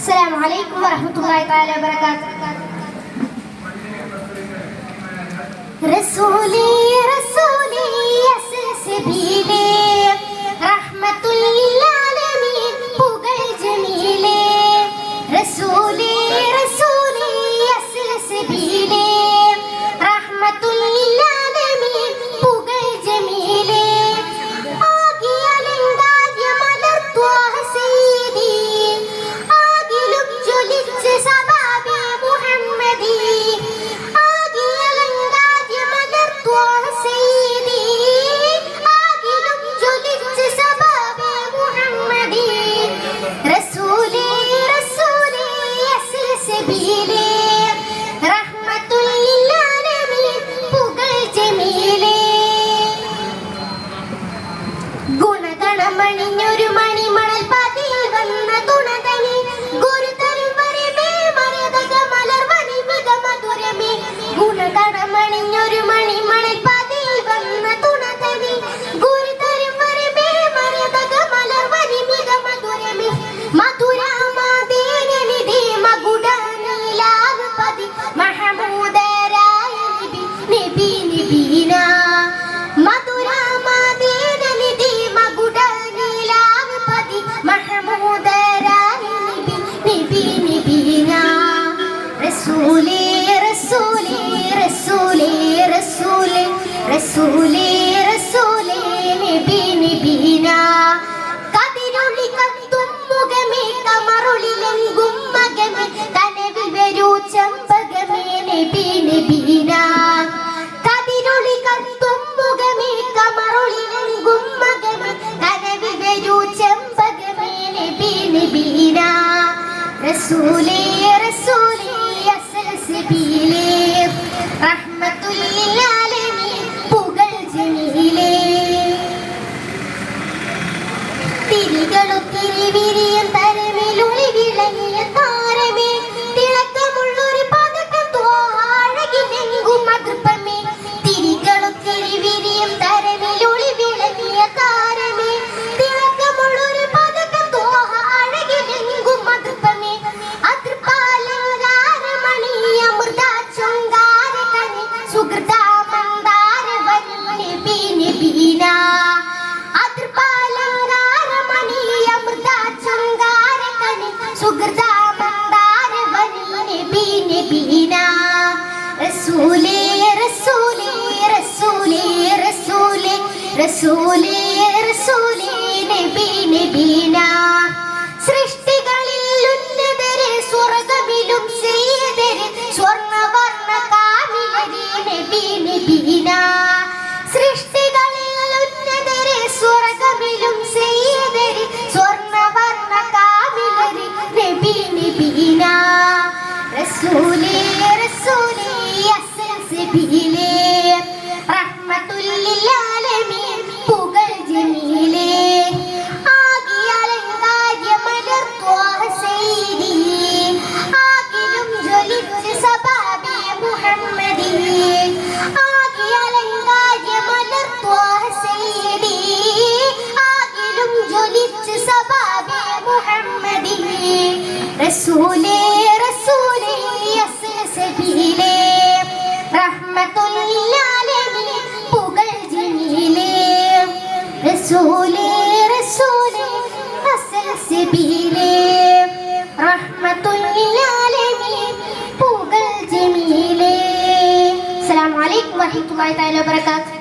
السلام عليكم ورحمة الله تعالى وبركاته. رسولي رسولي يا سبيلي رحمة للعالمين പുകൾ ജമീലേ رسولي رسولي يا سبيلي رحمة للعالمين പുകൾ ജമീലേ ആകിയലങ്കാദ്യ മലർത്വാഹ സയ്യിദി ആകിലും ജ്വലിച്ച് സബാബി മുഹമ്മദി ആകിയലങ്കാദ്യ മലർത്വാഹ സയ്യിദി ആകിലും ജ്വലിച്ച് സബാബി മുഹമ്മദി റസൂലി റസൂലി യസ്ല സബീലി റഹ്മത്തുൽ ലിൽആലമീൻ പുകൾ ജമീലേ ഗുണഗണമണിഞ്ഞൊരു മണിമണൽ പതിയിൽ വന്ന തുണതനി ഗുരുതരം വരമേ മരതക മലർവനി മിക മധുരമേ ഗുണഗണമണിഞ്ഞൊരു മണിമണൽ പതിയിൽ വന്ന തുണതനി ഗുരുതരം വരമേ മരതക മലർവനി മിക മധുരമേ മധുരാമാദേനിധി മകുടനീലാപതി മഹമൂദരായ നബി നബീന മധുരാമാദേനിധി മകുടനീലാപതി മഹമൂദരായ നബി നബീന റസൂലി റസൂലി റസൂലി റസൂലി റസൂലി റസൂലി നബി നബീന കതിരൊളി കത്തും മുഖമേ കമറുളിലെങ്കും മകമേ കനവിൽ വരൂ ചെമ്പകമേ നബി നബീന കതിരൊളി കത്തും മുഖമേ കമറുളിലെങ്കും മകമേ കനവിൽ വരൂ ചെമ്പകമേ നബി നബീന റസൂലി റസൂലി യസ്ല സബീലി റഹ്മത്തുൽ ലിൽആലമീൻ പുകൾ ജമീലേ തിരികളൊത്തിരി വിരിയും തരമിലൊളി വിളങ്ങിയ താരമേ തിളക്കമുള്ളൊരു പതക്കം തോഴകിലെങ്കും മധുപമേ തിരികളൊത്തിരി വിരിയും തരമിലൊളി വിളങ്ങിയ താരമേ തിളക്കമുള്ളൊരു പതക്കം തോഴകിലെങ്കും മധുപമേ അതൃപാലങ്കാരമണി അമൃത ചൊങ്കാരകനി സുഹൃത മന്ദാരവനി നബി നബീന അതൃപാലങ്കാരമണി അമൃത ചൊങ്കാരകനി സുഹൃത മന്ദാരവനി നബി നബീന റസൂലി റസൂലി റസൂലി റസൂലി റസൂലി റസൂലി നബി നബീന സൃഷ്ടികളിൽ ഉന്നതരെ സ്വർഗ്ഗമിലും സയ്യിദരെ സ്വർണ്ണവർണ്ണ കാമിലരെ നബി നബീന സൃഷ്ടികളിൽ ഉന്നതരെ സ്വർഗ്ഗമിലും സയ്യിദരെ സ്വർണ്ണവർണ്ണ കാമിലരെ നബി നബീന റസൂലി റസൂലി യസ്ല സബീലി റഹ്മത്തുൽ ലിൽആലമീൻ പുകൾ ജമീലേ ആകിയലങ്കാദ്യ മലർത്വാഹ സയ്യിദി ആകിലും ജ്വലിച്ച് സബാബി മുഹമ്മദി ആകിയലങ്കാദ്യ മലർത്വാഹ സയ്യിദി ആകിലും ജ്വലിച്ച് സബാബി മുഹമ്മദി റസൂലി റസൂലി യസ്ല സബീലി റഹ്മത്തുൽ ലിൽആലമീൻ പുകൾ ജമീലേ റസൂലി റസൂലി യസ്ല സബീലി റഹ്മത്തുൽ ലിൽആലമീൻ പുകൾ ജമീലേ. അസ്സലാമു അലൈക്കും വറഹ്മത്തുള്ളാഹി തആല വബറകാതുഹു.